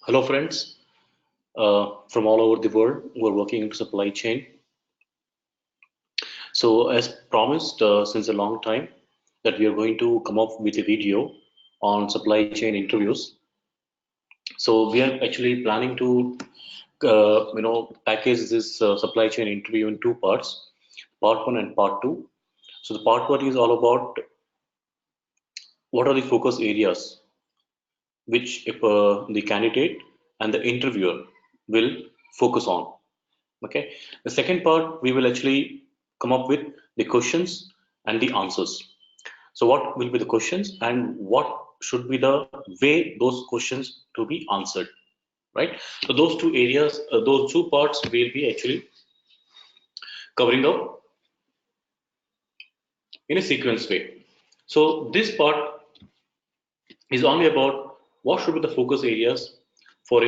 Hello friends from all over the world who are working into supply chain. So as promised since a long time that we are going to come up with a video on supply chain interviews. So we are actually planning to package this supply chain interview in two parts, part one and part two. So the part one is all about what are the focus areas which the candidate and the interviewer will focus on. Okay. The second part, we will actually come up with the questions and the answers. So what will be the questions and what should be the way those questions to be answered, right? So those two areas, those two parts will be actually covering up in a sequence way. So this part is only about what should be the focus areas for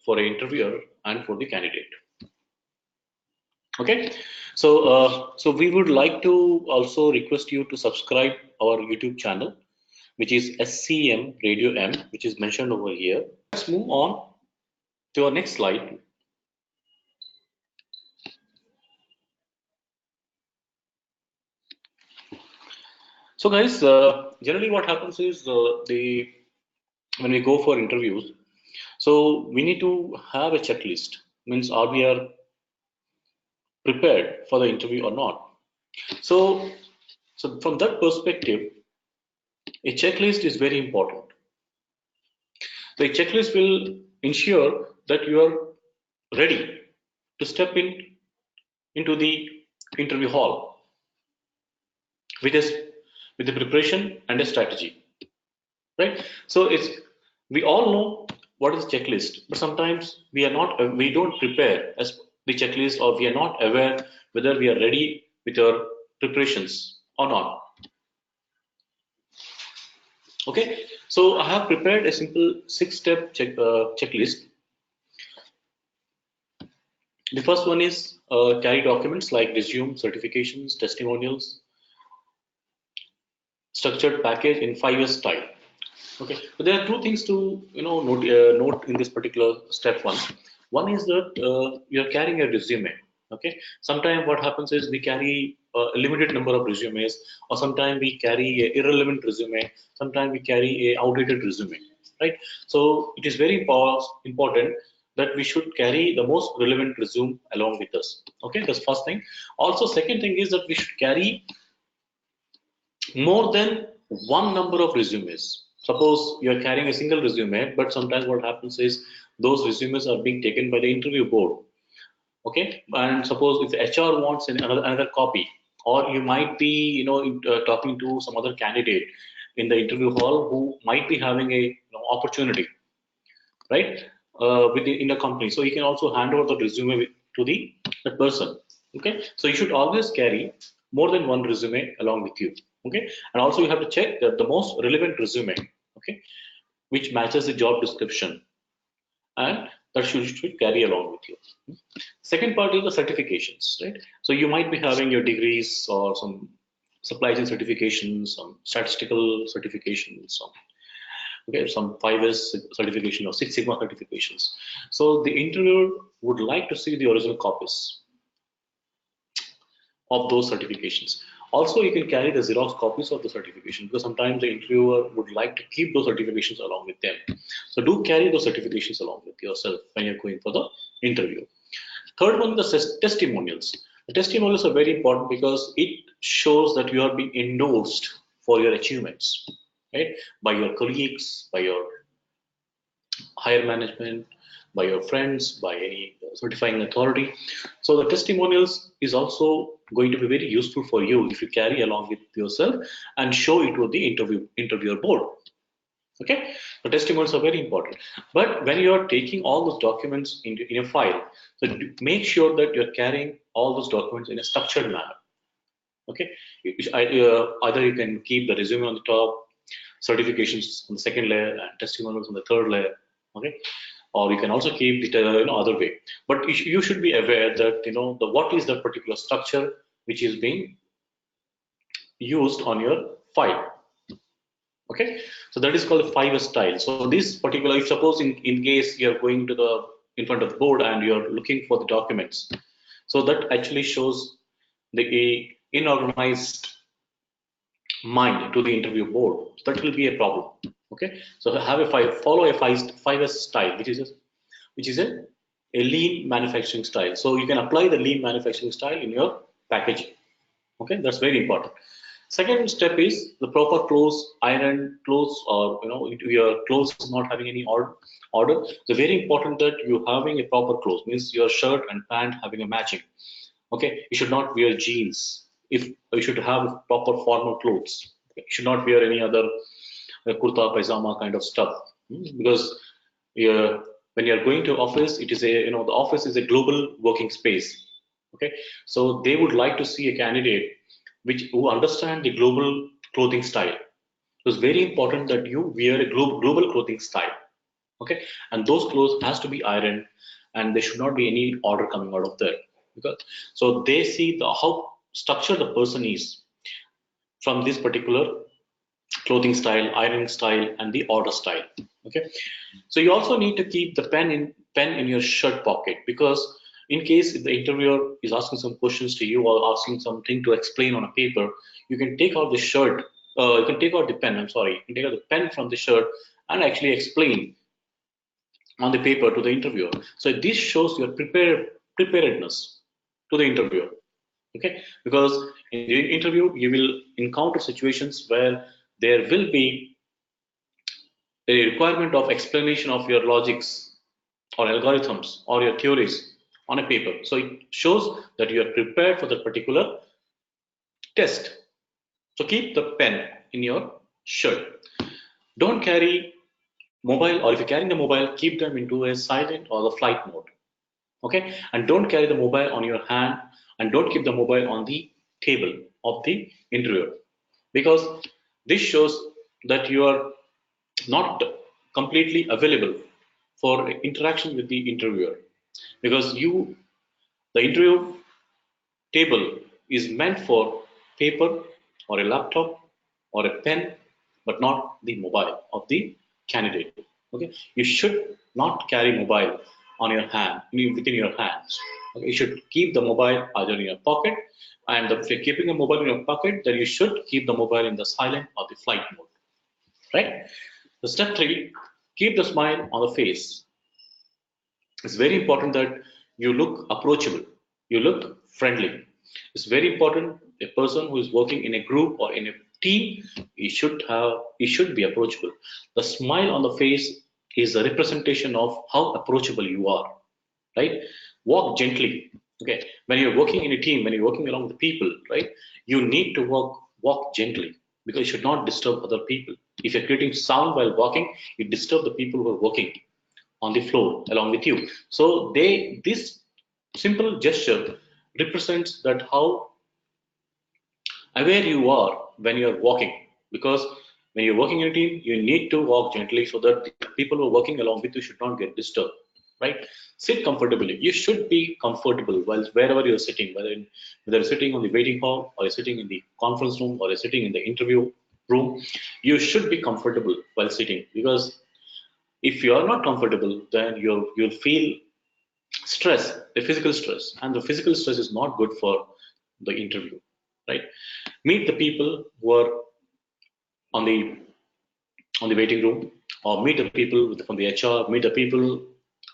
for a interviewer and for the candidate. Okay, so we would like to also request you to subscribe our YouTube channel, which is SCM Radio M, which is mentioned over here. Let's move on to our next slide. So guys, generally what happens is when we go for interviews, so we need to have a checklist. Means are we are prepared for the interview or not? So from that perspective, a checklist is very important. The checklist will ensure that you are ready to step into the interview hall with the preparation and a strategy, right? So we all know what is checklist, but sometimes we don't prepare as the checklist, or we are not aware whether we are ready with our preparations or not. Okay, so I have prepared a simple 6-step checklist. The first one is carry documents like resume, certifications, testimonials, structured package in 5S style. Okay, but there are two things to note in this particular step one. One is that you are carrying a resume. Okay, sometimes what happens is we carry a limited number of resumes, or sometimes we carry a irrelevant resume, sometimes we carry a outdated resume, right? So it is very important that we should carry the most relevant resume along with us. Okay, that's first thing. Also, second thing is that we should carry more than one number of resumes. Suppose you are carrying a single resume, but sometimes what happens is those resumes are being taken by the interview board. Okay, and suppose if the HR wants another copy, or you might be talking to some other candidate in the interview hall who might be having a opportunity, right, in the company. So you can also hand over the resume to that person. Okay, so you should always carry more than one resume along with you. Okay, and also you have to check that the most relevant resume, okay, which matches the job description, and that should carry along with you. Second part is the certifications, right? So you might be having your degrees or some supply chain certifications, some statistical certifications, some 5S certification or 6 Sigma certifications. So the interviewer would like to see the original copies of those certifications. Also, you can carry the Xerox copies of the certification, because sometimes the interviewer would like to keep those certifications along with them. So do carry those certifications along with yourself when you're going for the interview. Third one is the testimonials. The testimonials are very important because it shows that you are being endorsed for your achievements, right? By your colleagues, by your higher management, by your friends, by any certifying authority. So the testimonials is also going to be very useful for you if you carry along with yourself and show it to the interviewer board. Okay, the testimonials are very important. But when you are taking all those documents in a file, so make sure that you're carrying all those documents in a structured manner. Okay, either you can keep the resume on the top, certifications on the second layer, and testimonials on the third layer. Okay, or you can also keep it other way. But you should be aware that what is the particular structure which is being used on your file. Okay, so that is called the 5S style. So this particular, if suppose in case you're going to the in front of the board and you're looking for the documents, so that actually shows the inorganized mind to the interview board. So that will be a problem. Okay, so have a follow a 5S style, which is a lean manufacturing style. So you can apply the lean manufacturing style in your packaging. Okay, that's very important. Second step is the proper clothes, iron clothes, or your clothes is not having any order. So very important that you having a proper clothes, means your shirt and pant having a matching. Okay, you should not wear jeans. If you should have proper formal clothes, you should not wear any other kurta pajama kind of stuff. Because uh, when you are going to office, it is a the office is a global working space. Okay, so they would like to see a candidate who understand the global clothing style. So it's very important that you wear a global clothing style. Okay, and those clothes has to be ironed, and there should not be any order coming out of there, because so they see how structured the person is from this particular clothing style, ironing style, and the order style. Okay, so you also need to keep the pen in your shirt pocket, because in case if the interviewer is asking some questions to you or asking something to explain on a paper, you can take out the shirt. You can take out the pen. I'm sorry, you can take out the pen from the shirt and actually explain on the paper to the interviewer. So this shows your preparedness to the interviewer. Okay, because in the interview you will encounter situations where there will be a requirement of explanation of your logics or algorithms or your theories on a paper. So it shows that you are prepared for the particular test. So keep the pen in your shirt. Don't carry mobile, or if you're carrying the mobile, keep them into a silent or the flight mode. Okay, and don't carry the mobile on your hand, and don't keep the mobile on the table of the interviewer, because this shows that you are not completely available for interaction with the interviewer, because the interview table is meant for paper or a laptop or a pen, but not the mobile of the candidate. Okay, you should not carry mobile on your hand within your hands. Okay? You should keep the mobile either in your pocket, and if you're keeping a mobile in your pocket, then you should keep the mobile in the silent or the flight mode. Right? So step three, keep the smile on the face. It's very important that you look approachable, you look friendly. It's very important a person who is working in a group or in a team, he should be approachable. The smile on the face is a representation of how approachable you are, right? Walk gently. Okay, when you're working in a team, when you're working along with people, right, you need to walk gently, because you should not disturb other people. If you're creating sound while walking, you disturb the people who are working on the floor along with you. So this simple gesture represents that how aware you are when you're walking, because when you're working in a team, you need to walk gently so that the people who are working along with you should not get disturbed. Right? Sit comfortably. You should be comfortable while wherever you're sitting, whether you're sitting on the waiting hall, or you're sitting in the conference room, or you're sitting in the interview room. You should be comfortable while sitting, because if you are not comfortable, then you'll feel stress, the physical stress, and the physical stress is not good for the interview, right? Meet the people who are on the waiting room, or meet the people from the HR, meet the people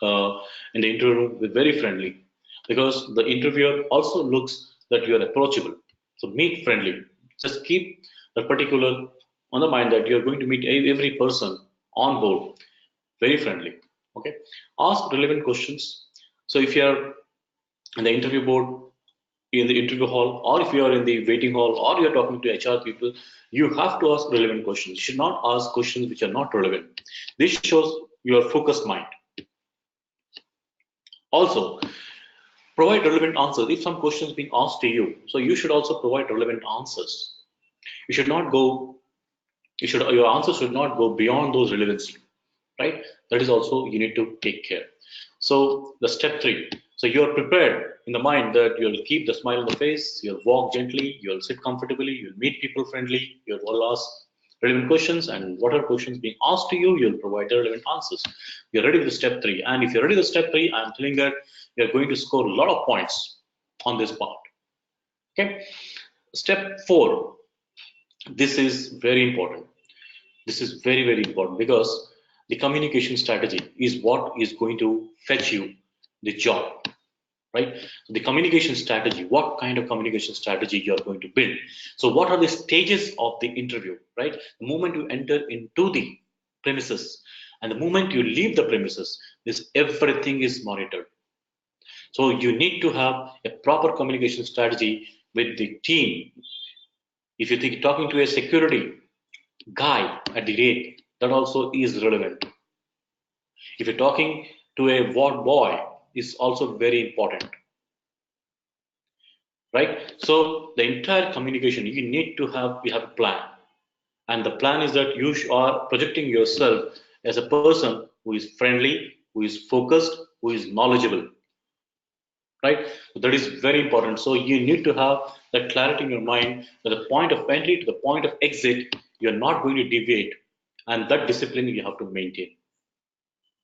in the interview room with very friendly, because the interviewer also looks that you are approachable. So meet friendly. Just keep that particular on the mind that you are going to meet every person on board very friendly. Okay, ask relevant questions. So if you are in the interview board, in the interview hall, or if you are in the waiting hall, or you're talking to HR people, you have to ask relevant questions. You should not ask questions which are not relevant. This shows your focused mind. Also, provide relevant answers. If some questions being asked to you, so you should also provide relevant answers. You should not go, your answers should not go beyond those relevancy, right? That is also you need to take care. So the step three. So you're prepared in the mind that you'll keep the smile on the face, you'll walk gently, you'll sit comfortably, you'll meet people friendly, you'll ask relevant questions, and whatever questions being asked to you, you'll provide the relevant answers. You're ready with step 3, and if you're ready with step 3, I'm telling that you're going to score a lot of points on this part. Okay, step 4. This is very important. This is very, very important because the communication strategy is what is going to fetch you the job, right? So the communication strategy, what kind of communication strategy you are going to build. So what are the stages of the interview, right? The moment you enter into the premises and the moment you leave the premises, this everything is monitored. So you need to have a proper communication strategy with the team. If you think talking to a security guy at the gate, that also is relevant. If you're talking to a ward boy, is also very important, right? So the entire communication, you need to have, we have a plan, and the plan is that you are projecting yourself as a person who is friendly, who is focused, who is knowledgeable, right? That is very important. So you need to have that clarity in your mind that the point of entry to the point of exit, you're not going to deviate, and that discipline you have to maintain,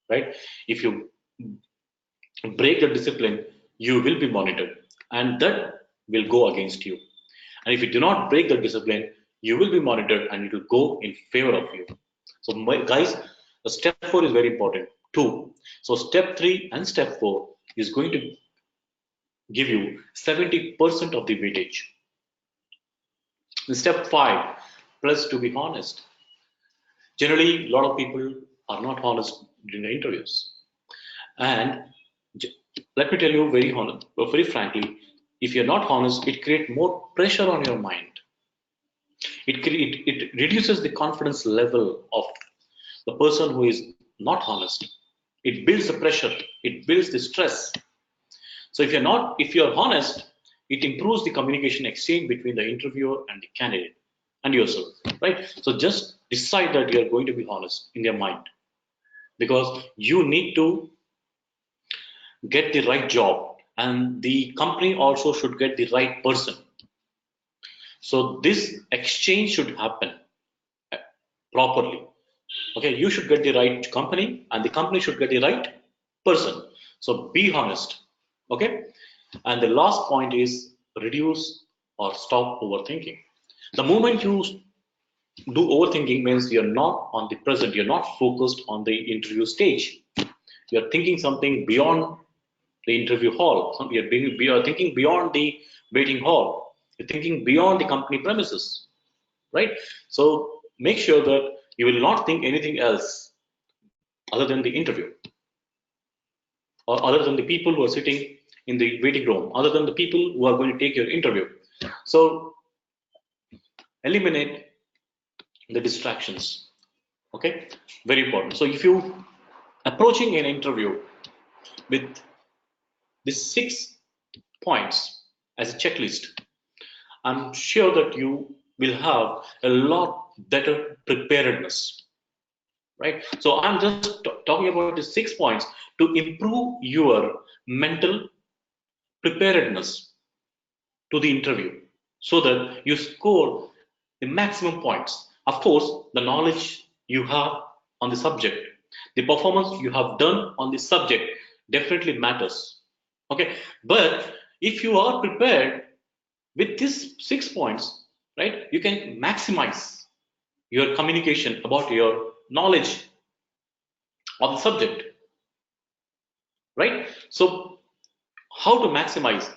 right? If you break the discipline, you will be monitored, and that will go against you. And if you do not break the discipline, you will be monitored and it will go in favor of you. So, guys, the step 4 is very important too. So, step 3 and step 4 is going to give you 70% of the weightage. In step 5, plus to be honest. Generally, a lot of people are not honest during the interviews. And let me tell you very frankly, if you're not honest, it creates more pressure on your mind. It reduces the confidence level of the person who is not honest. It builds the pressure, it builds the stress. So if you're honest, it improves the communication exchange between the interviewer and the candidate and yourself, right? So just decide that you're going to be honest in your mind, because you need to get the right job, and the company also should get the right person. So this exchange should happen properly. Okay, you should get the right company and the company should get the right person. So be honest. Okay, and the last point is reduce or stop overthinking. The moment you do overthinking means you're not on the present, you're not focused on the interview stage. You're thinking something beyond the interview hall. You're thinking beyond the waiting hall. You're thinking beyond the company premises, right? So make sure that you will not think anything else other than the interview, or other than the people who are sitting in the waiting room, other than the people who are going to take your interview. So eliminate the distractions. Okay, very important. So if you approaching an interview with these 6 points as a checklist, I'm sure that you will have a lot better preparedness, right? So I'm just talking about the 6 points to improve your mental preparedness to the interview so that you score the maximum points. Of course, the knowledge you have on the subject, the performance you have done on the subject definitely matters. Okay, but if you are prepared with these 6 points, right, you can maximize your communication about your knowledge of the subject, right? So how to maximize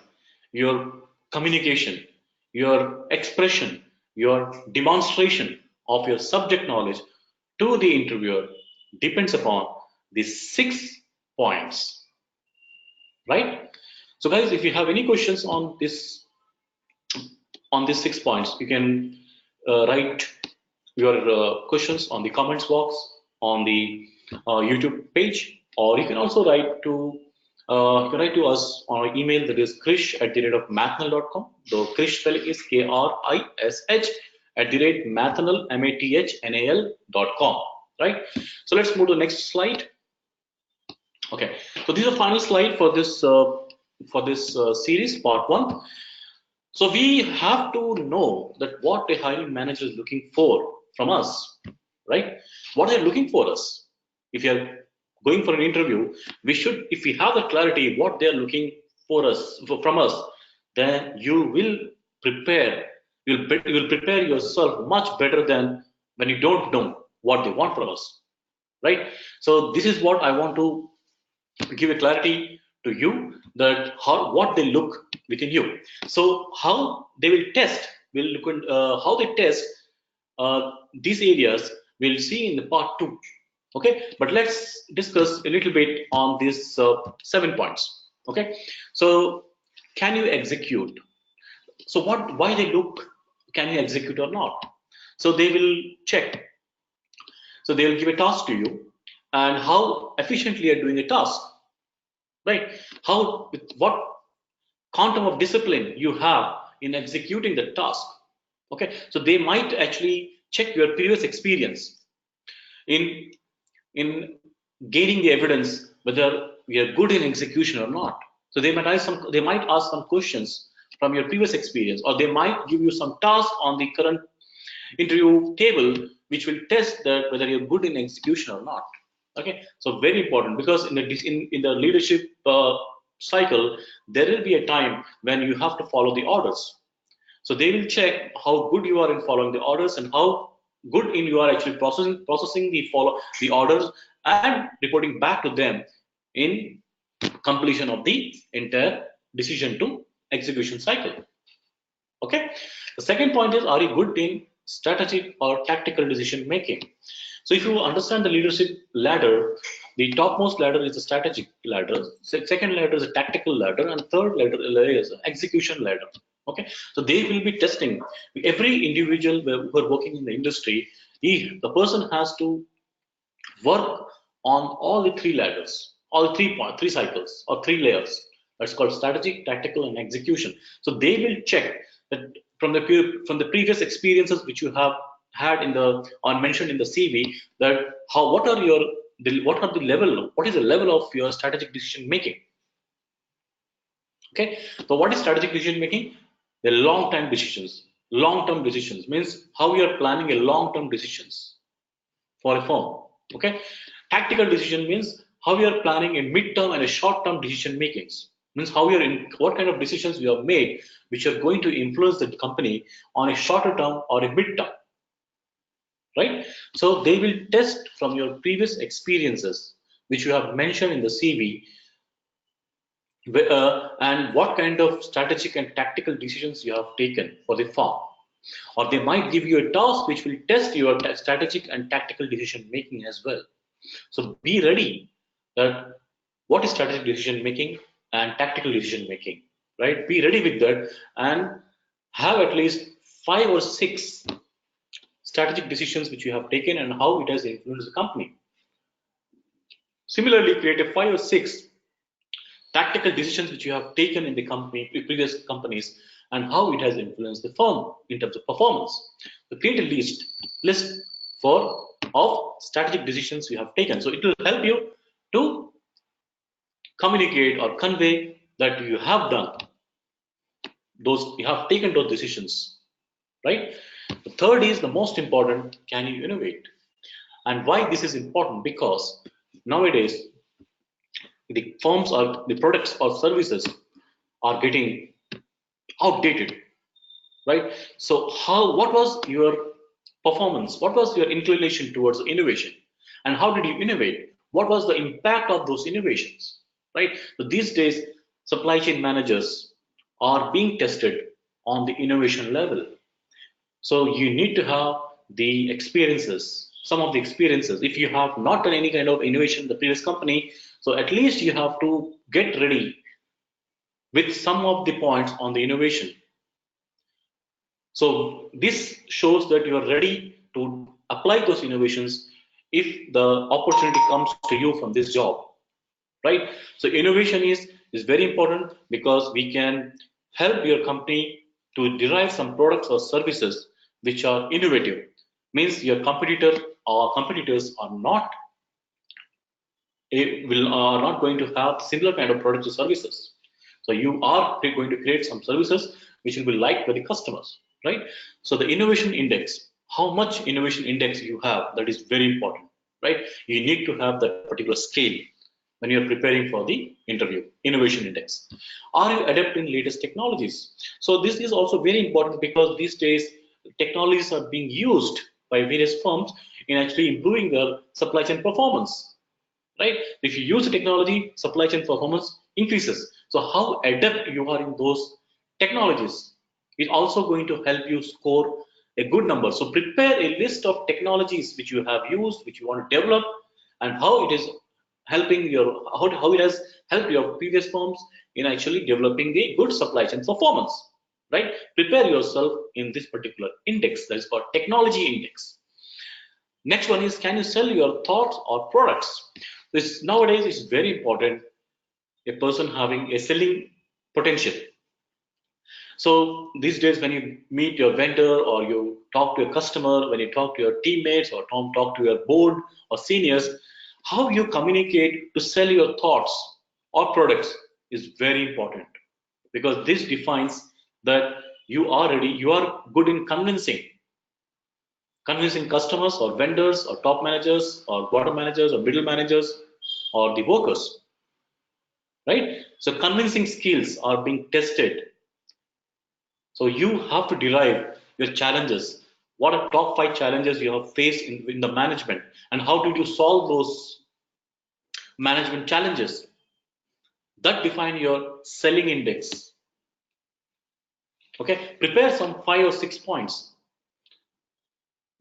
your communication, your expression, your demonstration of your subject knowledge to the interviewer depends upon these 6 points, right? So guys, if you have any questions on these 6 points, you can write your questions on the comments box on the YouTube page, or you can also write to us on our email, that is krish@mathnal.com. So Krish spelling is KRISH @mathnal MATHNAL.com, right? So let's move to the next slide. Okay, so this is the final slide for this series, part 1. So we have to know that what a hiring manager is looking for from us, right? What they're looking for us. If you're going for an interview, we should, if we have the clarity what they're looking for us, from us, then you will prepare. You'll prepare yourself much better than when you don't know what they want from us, right? So this is what I want to give a clarity to you, that how what they look within you. So how they will test, will look at, how they test these areas, we'll see in the part 2. Okay, but let's discuss a little bit on these 7 points. Okay, so can you execute? So why they look, can you execute or not? So they will check. So they will give a task to you, and how efficiently you're doing a task, right? How, with what quantum of discipline you have in executing the task. Okay, so they might actually check your previous experience in gaining the evidence whether we are good in execution or not. So they might ask some questions from your previous experience, or they might give you some task on the current interview table which will test that whether you're good in execution or not. Okay, so very important, because in the leadership cycle, there will be a time when you have to follow the orders. So they will check how good you are in following the orders, and how good in you are actually processing the orders and reporting back to them in completion of the entire decision to execution cycle. Okay, the second point is, are you good in strategic or tactical decision making? So if you understand the leadership ladder, the topmost ladder is the strategic ladder, second ladder is a tactical ladder, and third ladder is an execution ladder. Okay, so they will be testing every individual who are working in the industry. The person has to work on all the 3 ladders, all 3 cycles or 3 layers. That's called strategic, tactical, and execution. So they will check that from the previous experiences which you have had in the, or mentioned in the CV, that what is the level of your strategic decision making. Okay, so what is strategic decision making? The long-term decisions. Long-term decisions means how you are planning a long-term decisions for a firm. Okay, tactical decision means how you are planning a mid-term and a short-term decision makings. Means how you're in, what kind of decisions you have made which are going to influence the company on a shorter term or a mid-term, right? So they will test from your previous experiences which you have mentioned in the CV, and what kind of strategic and tactical decisions you have taken for the firm. Or they might give you a task which will test your strategic and tactical decision making as well. So be ready that what is strategic decision making and tactical decision making, right? Be ready with that, and have at least 5 or 6 strategic decisions which you have taken and how it has influenced the company. Similarly, create a 5 or 6 tactical decisions which you have taken in the company, previous companies, and how it has influenced the firm in terms of performance. So create a list of strategic decisions you have taken. So it will help you to communicate or convey that you have done those, you have taken those decisions, right? The third is the most important: can you innovate? And why this is important? Because nowadays the firms or the products or services are getting outdated, right? So what was your performance? What was your inclination towards innovation? And how did you innovate? What was the impact of those innovations, right? So these days, supply chain managers are being tested on the innovation level. So you need to have the experiences, some of the experiences. If you have not done any kind of innovation in the previous company, so at least you have to get ready with some of the points on the innovation. So this shows that you are ready to apply those innovations if the opportunity comes to you from this job, right? So innovation is very important, because we can help your company to derive some products or services which are innovative. Means your competitors are not going to have similar kind of products or services. So you are going to create some services which will be liked by the customers, right? So the innovation index, how much innovation index you have. That is very important, right? You need to have that particular scale when you're preparing for the interview. Innovation index. Are you adapting latest technologies? So this is also very important because these days technologies are being used by various firms in actually improving their supply chain performance, right? If you use the technology, supply chain performance increases. So how adept you are in those technologies is also going to help you score a good number. So prepare a list of technologies which you have used, which you want to develop, and how it is helping your how it has helped your previous firms in actually developing a good supply chain performance, right? Prepare yourself in this particular index that is called technology index. Next one is, can you sell your thoughts or products? This nowadays is very important, a person having a selling potential. So these days when you meet your vendor or you talk to a customer, when you talk to your teammates or talk to your board or seniors, how you communicate to sell your thoughts or products is very important, because this defines that you are ready, you are good in convincing customers or vendors or top managers or bottom managers or middle managers or the workers, right? So convincing skills are being tested. So you have to derive your challenges. What are top 5 challenges you have faced in the management, and how did you solve those management challenges? That define your selling index. Okay, prepare some 5 or 6 points.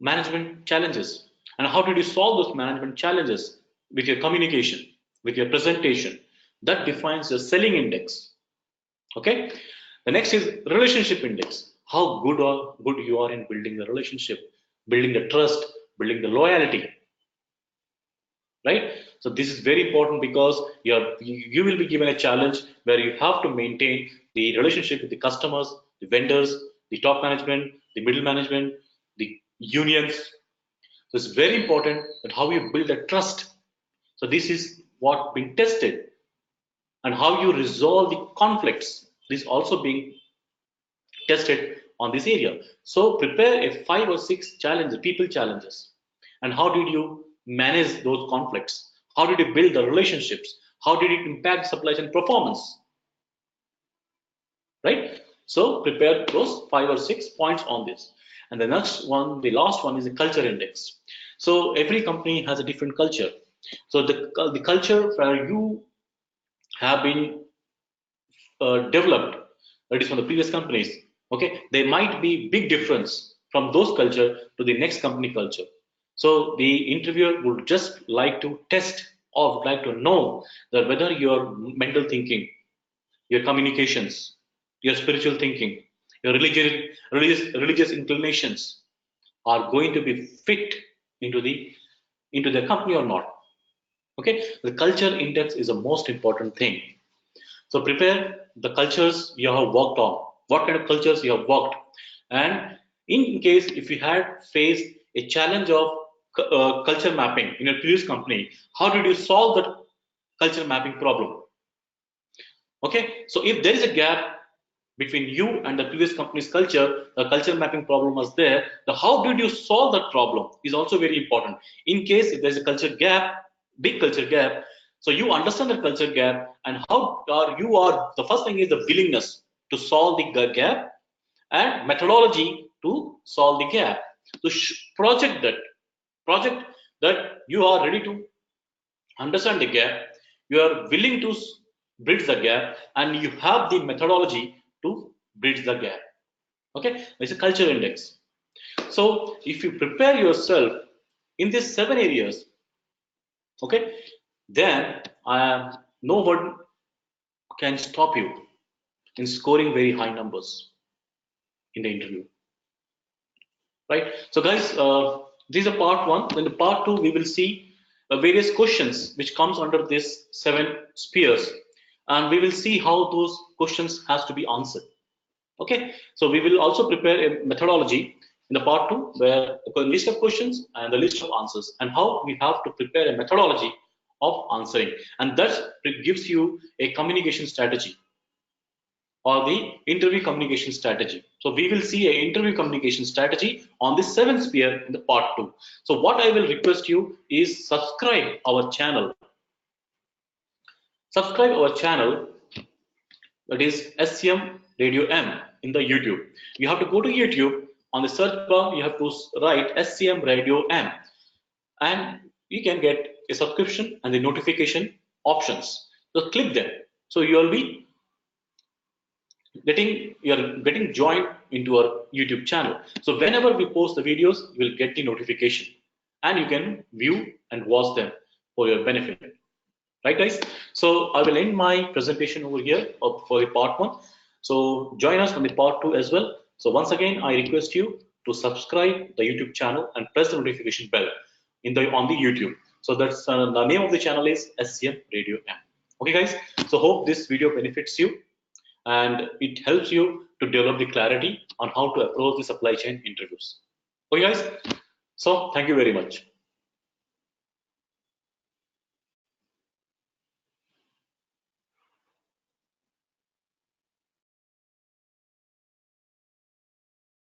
Management challenges, and how did you solve those management challenges with your communication, with your presentation? That defines your selling index. Okay, the next is relationship index. How good you are in building the relationship, building the trust, building the loyalty, right? So this is very important because you will be given a challenge where you have to maintain the relationship with the customers, the vendors, the top management, the middle management, the unions. So it's very important that how you build a trust. So this is what being tested, and how you resolve the conflicts. This is also being tested on this area. So prepare a 5 or 6 challenges, people challenges, and how did you manage those conflicts? How did you build the relationships? How did it impact supply chain performance? Right? So prepare those 5 or 6 points on this. And the next one, the last one, is the culture index. So every company has a different culture. So the culture where you have been developed, that is from the previous companies, okay, there might be big difference from those culture to the next company culture. So the interviewer would just like to test or would like to know that whether your mental thinking, your communications, your spiritual thinking, your religious inclinations are going to be fit into the company or not. Okay, the culture index is the most important thing. So prepare the cultures you have worked on, what kind of cultures you have worked. And in case if you had faced a challenge of culture mapping in your previous company, how did you solve that culture mapping problem? Okay, so if there is a gap between you and the previous company's culture, the culture mapping problem was there, the how did you solve that problem is also very important. In case if there's a culture gap, big culture gap, so you understand the culture gap, and how are the first thing is the willingness to solve the gap, and methodology to solve the gap. So project that you are ready to understand the gap, you are willing to bridge the gap, and you have the methodology to bridge the gap. Okay, it's a culture index. So if you prepare yourself in these 7 areas, okay, then no one can stop you in scoring very high numbers in the interview, right? So guys, this is a part 1. In the part 2 we will see various questions which comes under this 7 spheres, and we will see how those questions has to be answered. Okay, so we will also prepare a methodology in the part 2 where a list of questions and the list of answers, and how we have to prepare a methodology of answering, and that gives you a communication strategy. or the interview communication strategy. So we will see an interview communication strategy on the 7th sphere in the part 2. So what I will request you is subscribe our channel. Subscribe our channel, that is SCM Radio M in the YouTube. You have to go to YouTube. On the search bar, you have to write SCM Radio M, and you can get a subscription and the notification options. So click them. So you will be getting joined into our YouTube channel. So whenever we post the videos, you will get the notification, and you can view and watch them for your benefit. Right, guys? So I will end my presentation over here for the part 1. So join us on the part 2 as well. So once again, I request you to subscribe the YouTube channel and press the notification bell on the YouTube. So that's the name of the channel is SCM Radio M. Okay, guys. So hope this video benefits you and it helps you to develop the clarity on how to approach the supply chain interviews. Okay, guys. So thank you very much.